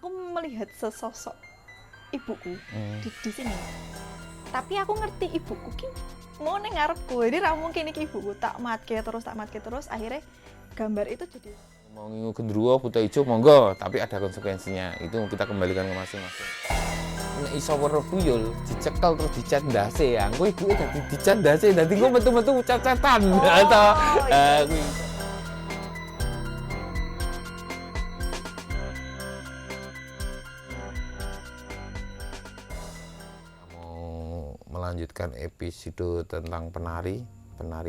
aku melihat sesosok ibuku di sini. Tapi aku ngerti ibuku ki mau ning ngarepku. Jadi ra mungkin iki ibuku tak matke terus akhirnya gambar itu jadi mau ngingu gendruwo buta ijo monggo, tapi ada konsekuensinya. Itu kita kembalikan ke masing-masing. Nek iso weruh tuyul dicekel terus dicat ndase ya. Engko ibuke dadi dicat ndase dadi engko metu-metu cat-catan atau kuwi. Mau melanjutkan episode tentang penari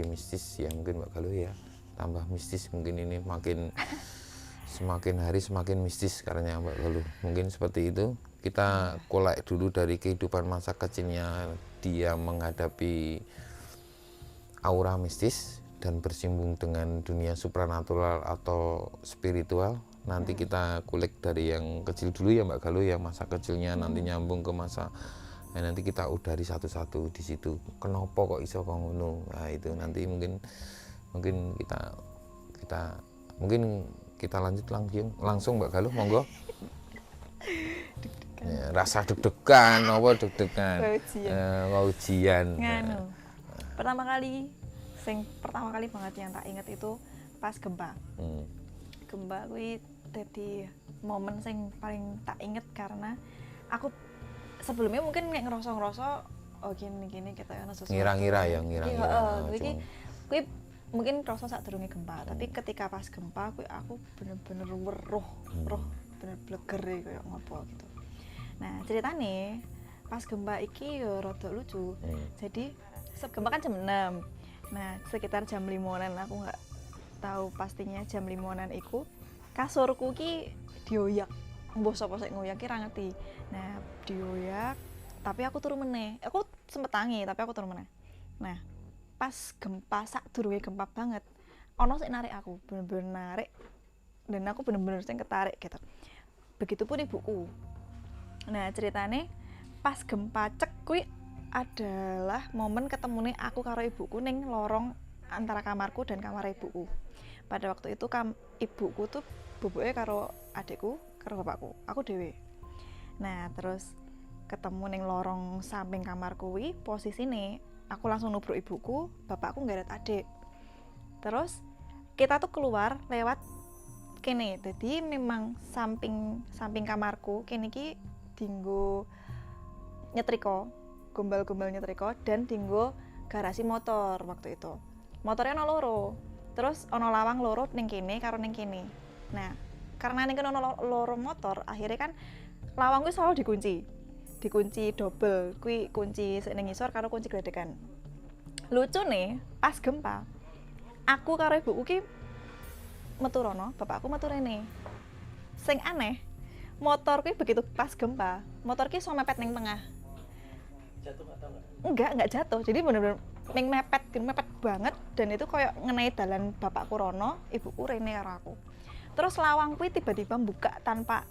mistis ya mungkin Mbak Galuh ya. Tambah mistis mungkin ini semakin hari semakin mistis karena Mbak Galuh. Mungkin seperti itu. Kita kolek dulu dari kehidupan masa kecilnya dia menghadapi aura mistis dan bersimbung dengan dunia supranatural atau spiritual. Nanti kita kulik dari yang kecil dulu ya Mbak Galuh ya, masa kecilnya nanti nyambung ke masa nanti kita udari satu-satu di situ. Kenapa kok iso kok ngono? Nah, itu nanti mungkin kita lanjut langsung Mbak Galuh monggo. Ya, rasa deg-degan apa deg-degan ujian. Nganu. Pertama kali banget yang tak inget itu pas gempa. Gempa kuwi dadi momen sing paling tak inget karena aku sebelumnya mungkin kayak ngerasa oh gini kita ana sesuatu. Ngira-ngira. Kuwi mungkin rasa sadurunge gempa, tapi ketika pas gempa kuwi aku bener-bener weruh bener bleger kayak ngopo gitu. Nah, ceritane pas gempa iki yo rada lucu. Jadi gempa kan jam 6. Nah, sekitar jam 5-an aku nggak tahu pastinya jam 5-an iku kasurku ki dioyak. Mbah sapa sik ngoyak ki ra ngerti. Nah, dioyak tapi aku turu meneh. Aku sempet tangi tapi aku turu meneh. Nah, pas gempa sadurunge gempa banget, ono sik narik aku, bener-bener narik dan aku bener-bener sing ketarik gitu. Begitupun ibuku. Nah, ceritane pas gempa cek kuwi adalah momen ketemune aku karo ibuku ning lorong antara kamarku dan kamar ibuku. Pada waktu itu ibuku tuh boboke karo adikku, karo bapakku, aku dhewe. Nah, terus ketemu ning lorong samping kamar kuwi, posisine aku langsung nubruk ibuku, bapakku nggaret adik. Terus kita tuh keluar lewat kene. Jadi memang samping kamarku kene iki dinggo nyetrika, gombal-gombal nyetrika dan dinggo garasi motor waktu itu. Motornya ono loro. Terus ono lawang loro ning kene karo ning kene. Nah, karena ning kene ono loro motor, akhirnya kan lawang kuwi selalu dikunci double, kuwi kunci sik ning ngisor karo kunci gledekan. Lucune pas gempa, aku karo ibuku ki metu rono, bapakku metu rene. Sing aneh, motor kuwi begitu pas gempa, motor ki iso mepet ning tengah. Jatuh atau enggak? Enggak jatuh. Jadi bener-bener ning mepet banget dan itu koyo ngenai dalan bapakku rono, ibuku rene karo aku. Terus lawang kuwi tiba-tiba buka tanpa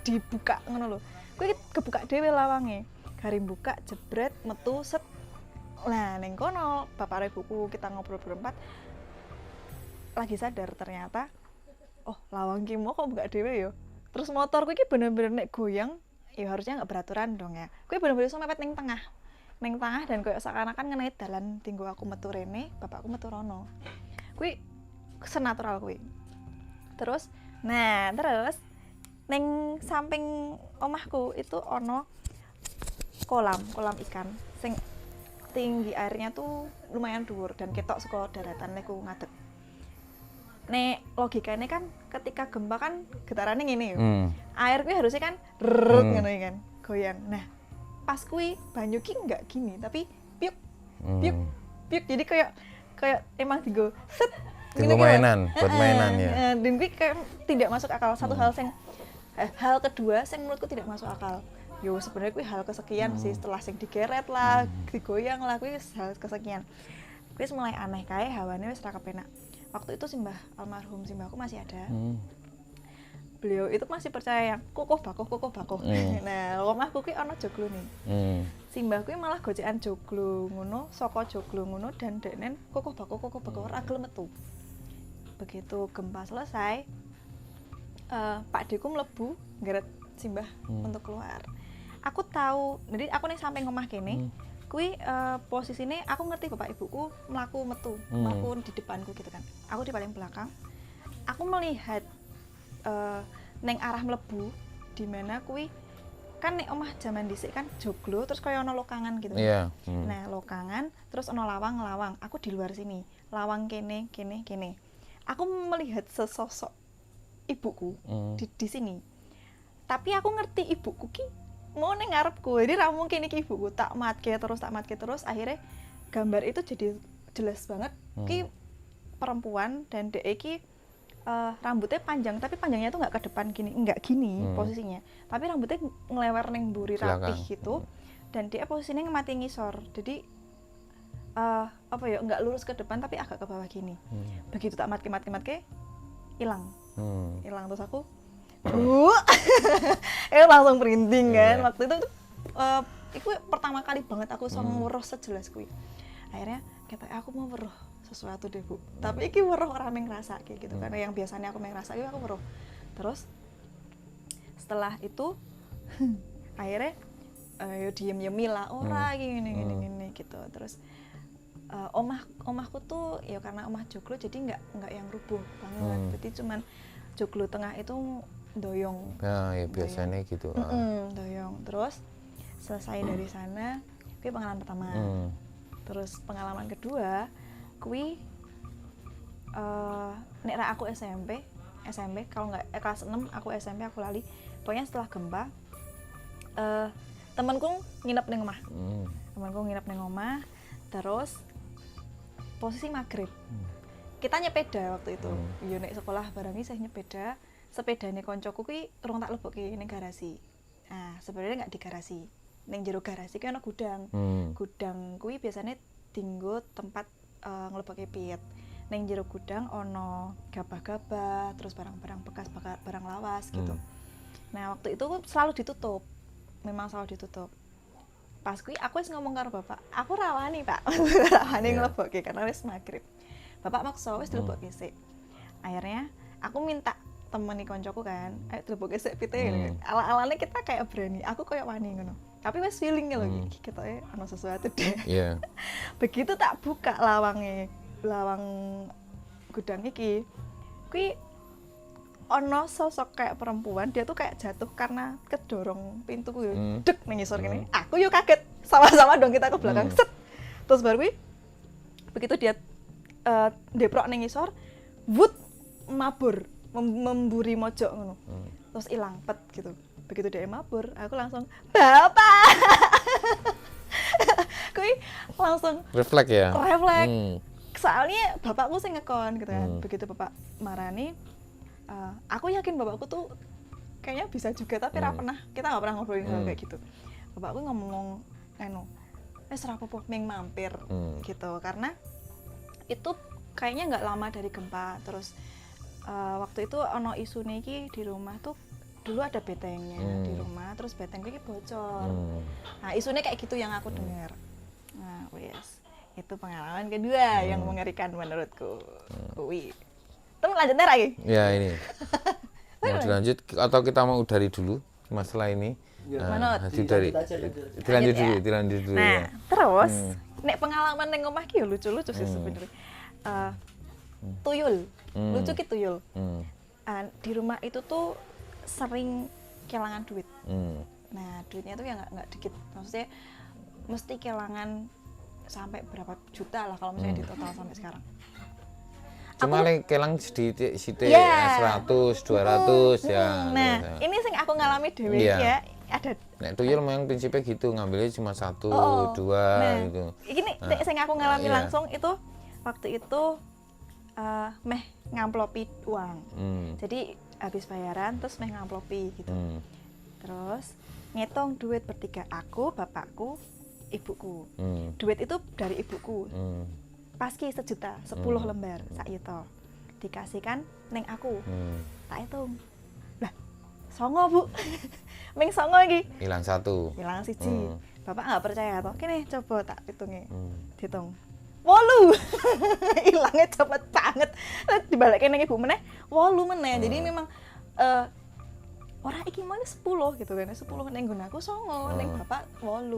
dibuka ngono lho. Kuwi kebuka dhewe lawange. Garing buka jebret metu set. Nah, ning kono bapak ibuku kita ngobrol berempat lagi sadar ternyata oh lawang ki mau kok buka dhewe ya. Terus motorku iki bener-bener nek goyang ya harusnya enggak beraturan dong ya. Kuwi bener-bener iso mepet ning tengah dan koyo seakan-akan ngenai dalan tinggo aku metu rene, bapakku metu rono. Kuwi senatural kuwi. Terus ning samping omahku itu ono kolam ikan sing tinggi airnya tuh lumayan dhuwur dan ketok saka daratan niku ngadeg. Nek logikane kan ketika gempa kan getarannya ngene yo. Air kuwi harusnya kan ngono kan, goyang. Nah, pas kuwi banyu ki enggak gini tapi piuk. Jadi kayak emang digo set Tinggal mainan, buat mainan ya. Dan kuwi kayak tidak masuk akal. Satu hal kedua sing menurutku tidak masuk akal. Yo sebenarnya kuwi hal kesekian sih setelah sing digeret lah, digoyang lah kuwi hal kesekian. Kuwi mulai aneh kae hawane wis ra kepenak. Waktu itu almarhum simbahku masih ada. Beliau itu masih percaya yang kukuh bakuh. Nah, omahku kuwi ana joglo nih. Simbahku malah gocekan joglo ngono, saka joglo ngono dan deknen kukuh bakuh ora gelem metu. Begitu gempa selesai, Pak Deku mlebu ngeret simbah untuk keluar. Aku tahu, jadi aku nih sampai ngomah kene, kui posisinya aku ngerti bapak ibuku melaku metu di depanku gitu kan. Aku di paling belakang. Aku melihat neng arah mlebu di mana kui kan nek omah jaman dhisik kan joglo terus kaya ono lokangan gitu. Iya. Nah, lokangan terus ono lawang. Aku di luar sini. Lawang kene. Aku melihat sesosok ibuku di sini. Tapi aku ngerti ibuku ki mau ning ngarepku. Jadi ra mungkin iki ibuku tak matke terus akhirnya gambar itu jadi jelas banget ki perempuan dan dek iki rambutnya panjang tapi panjangnya tuh nggak ke depan gini posisinya. Tapi rambutnya ngelewer ning mburi rapih gitu. Dan dia posisinya ngemati ngisor. Jadi nggak lurus ke depan tapi agak ke bawah gini. Begitu tak matke hilang. Hilang terus aku langsung merinding kan. Waktu itu pertama kali banget aku weruh sejelas kuwi. Akhirnya kata aku mau weruh sesuatu deh Bu. Tapi iki weruh ora meng ngrasake gitu karena yang biasanya aku meng ngrasake aku weruh. Terus setelah itu akhirnya yo diem-diem lah ora gini gitu. Terus omahku tuh ya karena omah joglo jadi nggak yang rubuh banget. Berarti cuman joglo tengah itu doyong. Nah, ya biasanya doyong. Gitu. Doyong. Terus selesai dari sana, kuwi pengalaman pertama. Terus pengalaman kedua, kuwi nek ra aku SMP kalau nggak kelas 6 aku SMP aku lali. Pokoknya setelah gempa temanku nginep ning omah. Terus posisi maghrib. Kita nyepeda waktu itu. Yo nek sekolah barang iki saya nyepeda. Sepedane koncoku kuwi urung tak lebokke ning garasi. Nah, sebenarnya nggak di garasi. Ning jero garasi kuwi ana gudang. Gudang kuwi biasanya dienggo tempat nglebokke piet. Ning jero gudang ana gabah-gabah, terus barang-barang bekas, barang lawas gitu. Nah, waktu itu selalu ditutup. Memang selalu ditutup. Pas kuwi aku wis ngomong karo bapak, aku rawani, Pak. Rawani nglebokke karena wis maghrib. Bapak maksa wis dilebokke sik. Akhirnya aku minta temeni koncoku kan, ayo dilebokke sik pite. Ala-alane kita kayak berani, aku kayak wani ngono. Tapi wis feeling lho iki ketoke ana sesuatu deh. Iya. Begitu tak buka lawang gudang iki. Kuwi ana sosok kayak perempuan, dia tuh kayak jatuh karena kedorong pintu kuwi dek ning ngisor kene. Aku yo kaget, sama-sama dong kita ke belakang set. Terus baru kuwi begitu dia deprok ning ngisor, wut mabur, memburi mojok ngono. Terus ilang pet gitu. Begitu dia mabur, aku langsung bapak. Kuwi langsung refleks ya. Soalnya bapakku sing ngekon gitu kan. Begitu bapak marani, aku yakin bapakku tuh kayaknya bisa juga tapi kita nggak pernah ngobrolin hal kayak gitu. Bapakku ngomong wis ora apa-apa ming mampir gitu karena itu kayaknya nggak lama dari gempa. Terus waktu itu ono isune iki di rumah tuh dulu ada betengnya di rumah, terus betengnya iki bocor. Nah, isunya kayak gitu yang aku dengar. Nah, wes. Itu pengalaman kedua yang mengerikan menurutku. Kuwi. Terus lanjutnya lagi? Ya, ini. Mau dilanjut atau kita mau dari dulu masalah ini? Dilanjut dulu. Nah, terus nek pengalaman ning omah ki yo lucu-lucu sih sebenarnya. Tuyul. Lucu ki tuyul. Di rumah itu tuh sering kehilangan duit. Nah, duitnya tuh ya nggak dikit. Maksudnya mesti kehilangan sampai berapa juta lah kalau misalnya di total sampai sekarang. Cuma kehilangan sedikit 100, 200 ya. Nah, ini sing aku ngalami dhewe ya. Ada nek tuyul memang prinsipnya gitu, ngambilnya cuma 1, 2 gitu. Ini sing aku ngalami langsung itu waktu itu meh ngamplopi uang. Jadi habis bayaran terus meh ngamplopi gitu. Terus ngitung duit bertiga, aku, bapakku, ibuku. Duit itu dari ibuku. Paski 1 juta, 10 lembar sak yuta. Dikasihkan ning aku. Tak hitung. Lah, 9 Bu. Ming 9 iki. Hilang 1. Hilang 1. Bapak enggak percaya toh. Kene coba tak hitunge. Dihitung. 8. Hilangnya cepet banget. Dibalikin ning ibu meneh, 8 meneh. Jadi memang ora iki mau 10 gitu kan. 10 ning nggon aku 9, ning bapak 8.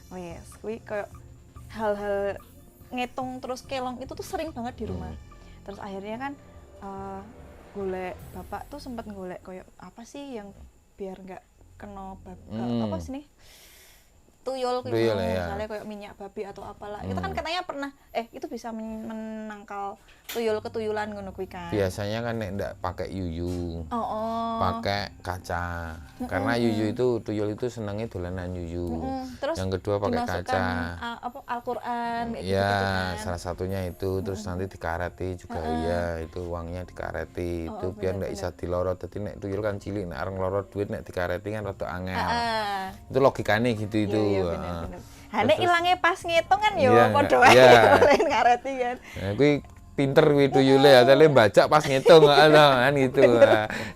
Wes, kuwi kayak hal-hal ngitung terus kelong itu tuh sering banget di rumah. Terus akhirnya kan golek bapak tuh sempat golek kayak apa sih yang biar nggak kena apa sih nih tuyul Tuyul, ya. misalnya kayak minyak babi atau apalah. Itu kan katanya pernah itu bisa menangkal ketuyulan ngono kuwi kan. Biasanya kan nek ndak pakai yuyu. Pakai kaca. Karena yuyu itu tuyul itu senangnya dolanan yuyu. Terus yang kedua pakai kaca. Apa Al-Qur'an Ya, gitu kan. salah satunya itu. Terus nanti dikareti juga iya, itu uangnya dikareti. Itu biar ndak bisa dilorot. Dadi nek tuyul kan cilik, nek areng lorot duit nek dikareti kan rada angel. Itu logikane gitu itu. Iya, bener. Nek ilangnya pas ngitung kan yo iya, padha wae lain ngareti kan. Nah, kuwi pinter kuwi tuyule ya, tele baca pas ngitung kan gitu.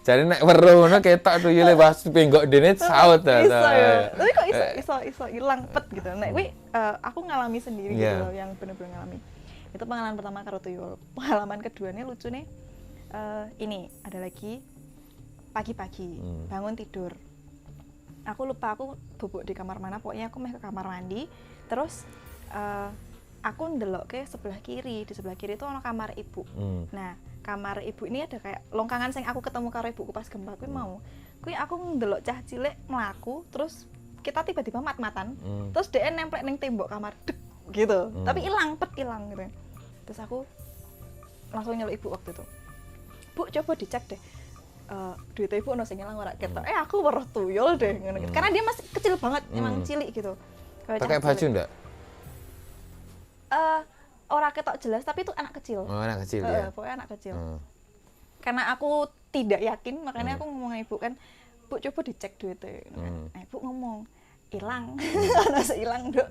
Jadi nek weruh ngono ketok tuyule pas penggok dene saut ta. Iso ya. Tapi kok iso ilang pet gitu. Nek kuwi aku ngalami sendiri gitu loh, yang bener-bener ngalami. Itu pengalaman pertama karo tuyul. Pengalaman keduanya lucu nih. Ini ada lagi pagi-pagi bangun tidur. Aku lupa aku bubuk di kamar mana, pokoknya aku meh ke kamar mandi. Terus aku ndelok ke sebelah kiri, di sebelah kiri itu ono kamar ibu. Nah, kamar ibu ini ada kayak longkangan sing aku ketemu karo ibuku pas gempa kuwi mau. Kuwi aku ndelok cah cilik mlaku, terus kita tiba-tiba mat-matan. Terus dia nemplek ning tembok kamar dek gitu. Tapi ilang gitu. Terus aku langsung nyeluk ibu waktu itu. Bu, coba dicek deh. Duit ibu ono sing ilang ora ketok. Aku weruh tuyul deh ngono gitu. Karena dia masih kecil banget, emang cilik gitu. Pakai baju enggak? Ora ketok jelas, tapi itu anak kecil. Oh, anak kecil ya. Pokoknya anak kecil. Karena aku tidak yakin, makanya aku ngomong ibu kan, Bu coba dicek duitnya. Nah, ibu ngomong, hilang, ana seilang Dok.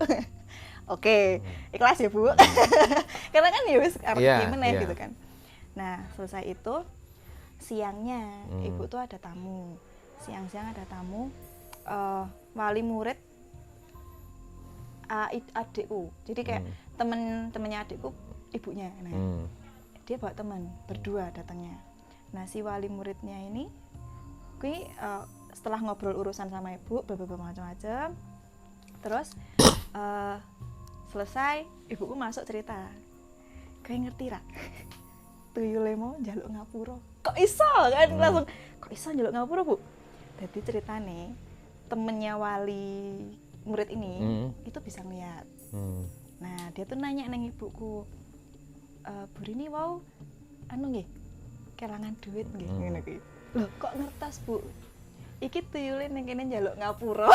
Oke, ikhlas ya Bu. Karena kan ya wis arep meneh gitu kan. Nah, selesai itu siangnya ibu tuh ada tamu. Siang-siang ada tamu wali murid adikku. Jadi kayak temennya adikku ibunya. Nah, dia bawa teman berdua datangnya. Nah, si wali muridnya ini kui setelah ngobrol urusan sama ibu beberapa macam-macam. Terus selesai ibuku masuk cerita. Kayak ngerti ra? Tuyule mau njaluk ngapura. Kok iso kan langsung kok iso njaluk ngapura, Bu? Jadi ceritane temennya wali murid ini itu bisa ngeliat. Nah, dia tuh nanya nang ibuku, Bu Rini wow anu nggih kelangan duit nggih ngene iki. Loh, kok ngertas, Bu? Iki tuyule ning kene njaluk ngapura.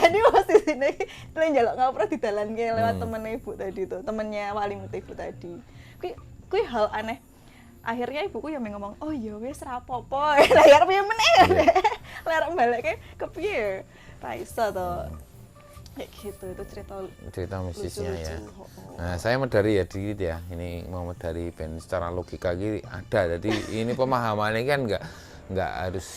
Ini posisine tuyule njaluk ngapura didalanke lewat temen ibu tadi tuh, temennya wali murid ibu tadi. Kuwi hal aneh. Akhirnya ibuku yang ngomong, oh ya wis ra apa-apa. Lah ya piye meneh. Lerek balekke kepiye? Ra iso to. Kayak gitu, itu cerita mistisnya ya. lucu. Nah, saya medari ya dikit ya. Ini mau medari ben secara logika gini ada. Jadi ini pemahamannya kan nggak harus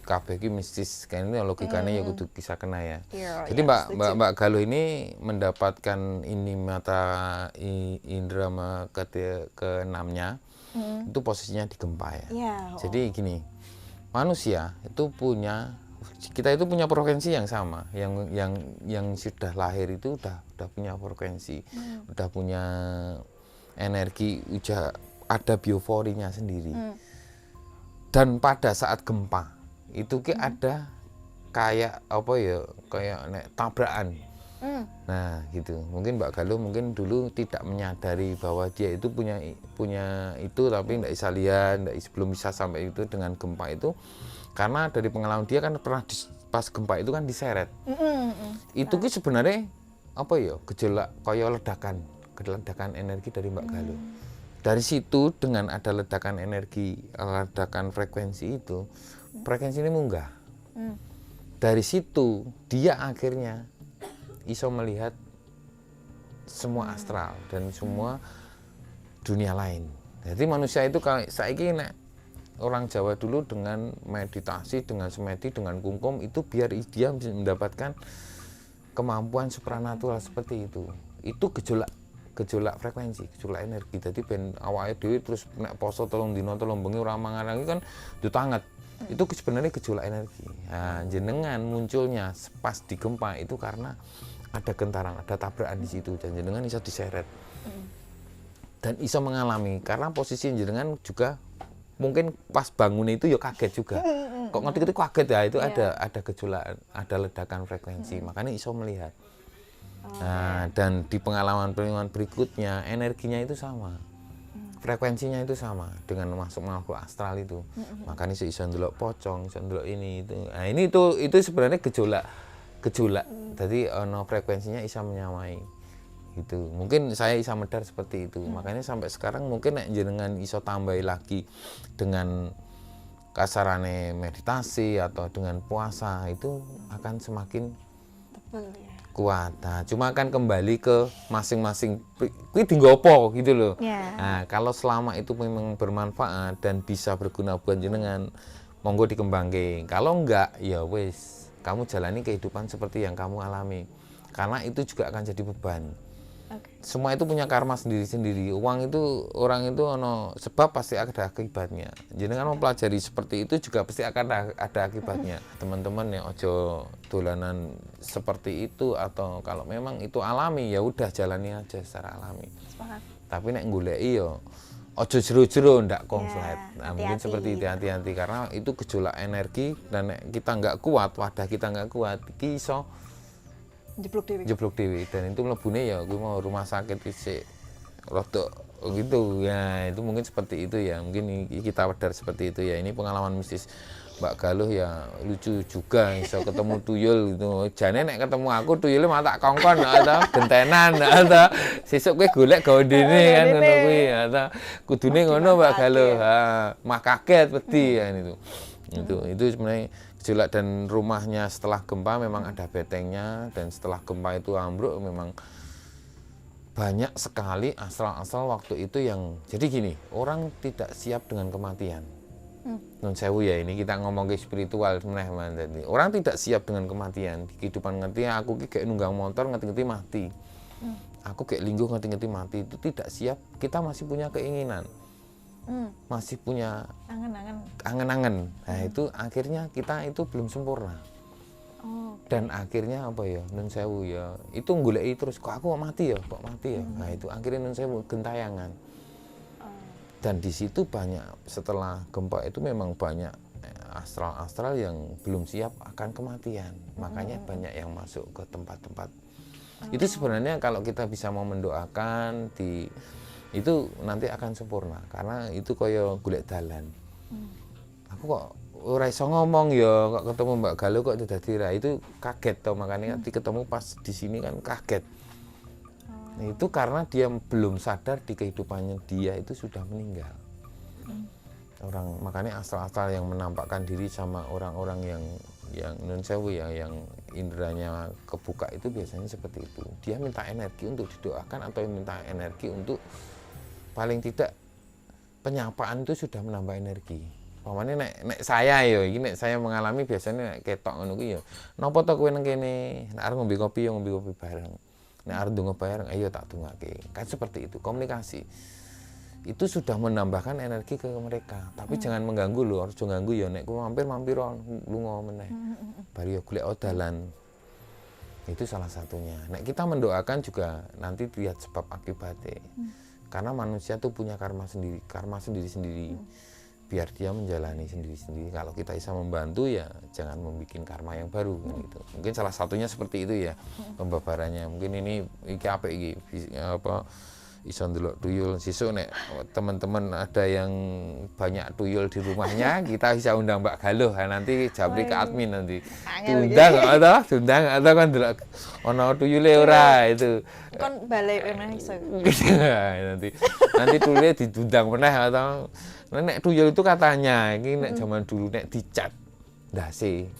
kabeh iki mistis. Kan ini logikanya ya kudu kisah kena ya. Jadi Mbak Galuh ini mendapatkan ini mata indera ke-6-nya. Itu posisinya di gempa ya. Jadi gini, manusia itu kita itu punya frekuensi yang sama, yang sudah lahir itu udah punya frekuensi, udah punya energi, udah ada bioforinya sendiri. Dan pada saat gempa itu ada kayak apa ya, kayak tabrakan. Nah gitu, mungkin Mbak Galuh mungkin dulu tidak menyadari bahwa dia itu punya itu, tapi tidak bisa lihat, belum bisa sampai itu dengan gempa itu, karena dari pengalaman dia kan pernah pas gempa itu kan diseret. Itu sebenarnya apa ya, gejolak kayak ledakan energi dari Mbak Galuh. Dari situ dengan ada ledakan energi, ledakan frekuensi itu, frekuensi ini munggah. Dari situ dia akhirnya iso melihat semua astral dan semua dunia lain. Jadi manusia itu kalau saiki nek orang Jawa dulu dengan meditasi, dengan semedi, dengan kungkum itu biar dia bisa mendapatkan kemampuan supranatural seperti itu. Itu gejolak frekuensi, gejolak energi. Jadi ben awake dhewe terus nek poso 3 dina 3 bengi ora mangan lagi kan yo tanget. Itu sebenarnya gejolak energi. Nah, jenengan munculnya pas di gempa itu karena ada gentaran, ada tabrakan di situ, dan jenengan bisa diseret. Dan iso mengalami karena posisi jenengan juga mungkin pas bangun itu ya kaget juga. Kok ngerti kaget ya, itu ada gejolak, ada ledakan frekuensi, makanya iso melihat. Nah, dan di pengalaman berikutnya energinya itu sama. Frekuensinya itu sama dengan masuk makhluk astral itu. Makanya iso ndelok pocong, iso ndelok ini itu. Nah, ini itu sebenarnya gejolak. Jadi ono frekuensinya bisa menyamai. Gitu. Mungkin saya bisa medar seperti itu. Makanya sampai sekarang mungkin nek jenengan iso tambahi lagi dengan kasarane meditasi atau dengan puasa itu akan semakin Tebel ya. kuat. Nah, cuma akan kembali ke masing-masing kuwi dienggo apa gitu loh. Ya. Nah, kalau selama itu memang bermanfaat dan bisa berguna buat jenengan, monggo dikembangke. Kalau enggak, ya wis, kamu jalani kehidupan seperti yang kamu alami. Karena itu juga akan jadi beban. Semua itu punya karma sendiri-sendiri. Orang itu ono sebab pasti ada akibatnya. Jenengan mempelajari seperti itu juga pasti akan ada akibatnya. Teman-teman ya ojo dolanan seperti itu, atau kalau memang itu alami ya udah jalani aja secara alami. Sepakat. Tapi nek goleki yo ojo jero-jero ndak konslet. Ya, Mungkin hati-hati. seperti itu, hati-hati karena itu gejolak energi, dan nek kita nggak kuat, wadah kita nggak kuat, iki iso jeblok dewi, dan itu mlebune ya gue mau rumah sakit isik rodok gitu ya. Itu mungkin seperti itu ya, mungkin kita pedar seperti itu ya. Ini pengalaman mistis Mbak Galuh ya, lucu juga iso ketemu tuyul gitu. Jane nek ketemu aku tuyule malah tak kongkon atau gentenan atau sesuk kowe golek gawe dene kan ngono kuwi atau kudune ngono Mbak Galuh. Mah kaget wedi kan itu. Itu sebenarnya gejolak. Dan rumahnya setelah gempa memang ada betengnya, dan setelah gempa itu ambruk memang banyak sekali astral-astral waktu itu yang jadi gini, orang tidak siap dengan kematian. Nun sewu ya, ini kita ngomong ke spiritual sebenarnya. Orang tidak siap dengan kematian. Di kehidupan ngerti aku kayak nunggang motor ngerti-ngerti mati. Aku kayak lingguh ngerti-ngerti mati, itu tidak siap. Kita masih punya keinginan. Masih punya angen-angen. Nah, itu akhirnya kita itu belum sempurna. Dan akhirnya apa ya, nun sewu ya, itu goleki terus, kok aku kok mati ya. Nah, itu akhirnya nun sewu gentayangan. Dan di situ banyak, setelah gempa itu memang banyak astral-astral yang belum siap akan kematian. Makanya banyak yang masuk ke tempat-tempat. Itu sebenarnya kalau kita bisa mau mendoakan itu nanti akan sempurna, karena itu kaya golek dalan. Aku kok ora iso ngomong ya, kok ketemu Mbak Galuh kok dadi ra, itu kaget toh, makanya ketemu pas di sini kan kaget. Itu karena dia belum sadar di kehidupannya dia itu sudah meninggal. Orang makanya astral-astral yang menampakkan diri sama orang-orang yang nun sewu ya, yang inderanya kebuka itu biasanya seperti itu. Dia minta energi untuk didoakan atau minta energi untuk paling tidak penyapaan itu sudah menambah energi. Pamane nek saya ya, iki nek saya mengalami biasanya nek ketok ngono kuwi ya. Napa to kowe nang kene? Nek arep ngombe kopi ya ngombe kopi bareng. Nek arep ndonga bareng, ayo tak dongake. Kan seperti itu komunikasi. Itu sudah menambahkan energi ke mereka. Tapi jangan mengganggu lho, harus ganggu ya. Nek kowe mampir lunga meneh. Bari ya golek dalan. Itu salah satunya. Nek kita mendoakan juga nanti lihat sebab akibatnya. Karena manusia tuh punya karma sendiri-sendiri. Biar dia menjalani sendiri-sendiri. Kalau kita bisa membantu ya jangan membuat karma yang baru gitu. Mungkin salah satunya seperti itu ya pembabarannya. Mungkin ini apik iki apa iso ndelok tuyul. Sesuk nek teman-teman ada yang banyak tuyul di rumahnya, kita bisa undang Mbak Galuh. Nanti jabri ke admin nanti. Diundang atau kan ndelok ana tuyule ora itu. Kon balik meneh iso. Nanti tuyule diundang meneh atau nek tuyul itu katanya ini nek zaman dulu nek dicat ndase.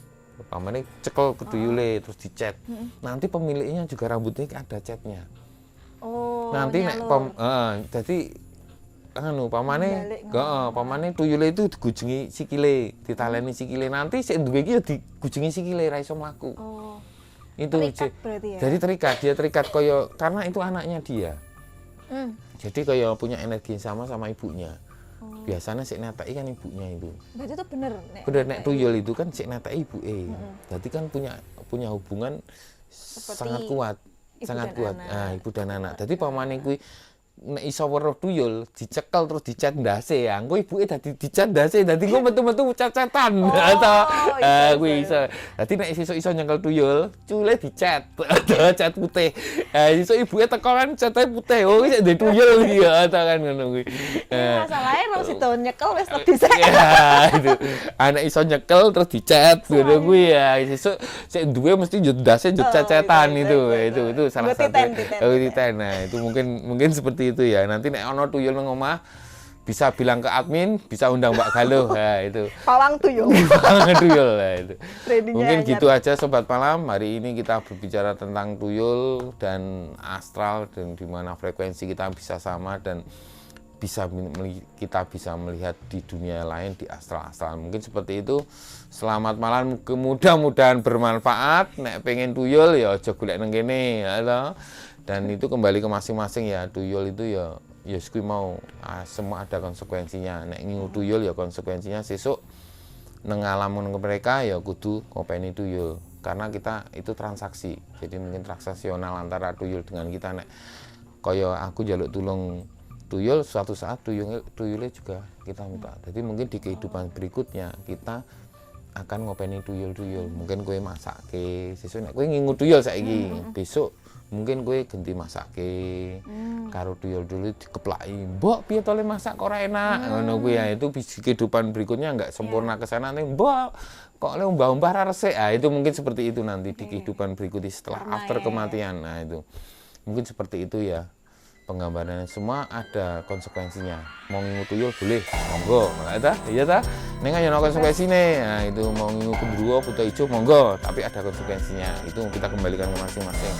Pamane cekel ke tuyule terus dicat. Nanti pemiliknya juga rambutnya ada catnya. Nanti nek jadi pamane tuyule itu digujengi sikile, ditaleni sikile. Nanti sik duwe iki ya digujengi sikile ra iso mlaku. Itu terikat berarti ya? Jadi dia terikat kaya karena itu anaknya dia. Jadi kaya punya energi yang sama ibunya. biasanya sik neteki kan ibunya itu. Berarti itu bener Bener nek tuyul itu kan sik neteki ibuke. Berarti kan punya hubungan sangat kuat. ibu Sangat dan kuat. anak. Ah, ibu dan anak. Dadi pamane kuwi nek iso weruh tuyul dicekel terus dicat ndase ya. Engko ibuke dadi dicat ndase dadi engko metu-metu cat-catan. Atau kuwi iso. Dadi nek iso nyekel tuyul, cule dicat. Cat putih. Iso ibuke teko kan catnya putih. Oh iki ndek tuyul iki ya ta kan ngono kuwi. Masalahnya kalau situ nyekel wis terdesak. Ya, itu. Anak iso nyekel terus dicat ngono kuwi ya. Sesuk sik duwe mesti njut ndase njut cat-catan itu salah satu. Titen. Nah, itu mungkin seperti itu ya. Nanti nek ono tuyul nang omah bisa bilang ke admin, bisa undang Mbak Galuh. Nah, itu. Pawang tuyul. Pawang tuyul lah itu. Mungkin anyar. gitu aja sobat malam. Hari ini kita berbicara tentang tuyul dan astral dan di mana frekuensi kita bisa sama dan kita bisa melihat di dunia lain di astral-astral. Mungkin seperti itu. Selamat malam, mudah-mudahan bermanfaat. Nek pengen tuyul ya aja golek nang kene ya toh. Dan itu kembali ke masing-masing ya. Tuyul itu ya kuwi mau semua ada konsekuensinya. Nek ngingu tuyul ya konsekuensinya sesuk nang alam mereka ya kudu ngopeni tuyul. Karena kita itu transaksi. Jadi mungkin transaksional antara tuyul dengan kita. Nek kaya aku njaluk tulung tuyul, suatu saat tuyulnya juga kita minta. Jadi mungkin di kehidupan berikutnya kita akan ngopeni tuyul-tuyul. Mungkin kowe masake, sesuk nek kowe ngingu tuyul saiki, besok mungkin kowe ganti masake. Karo tuyul dulu dikeplaki. Mbok piye to le masak kok ora enak. Ngono kuwi ya, itu kehidupan berikutnya enggak sempurna ke sana nih. Mbok kok le umbah-umbah ra resik. Itu mungkin seperti itu nanti di kehidupan berikutnya setelah after kematian. Nah, itu. Mungkin seperti itu ya. Penggambarannya semua ada konsekuensinya. Mau ngingu tuyul boleh, monggo. Iya ta? Ning ayo ono konsekuensine. Nah, itu mau ngingu gendruwo, buta ijo monggo, tapi ada konsekuensinya. Itu kita kembalikan ke masing-masing.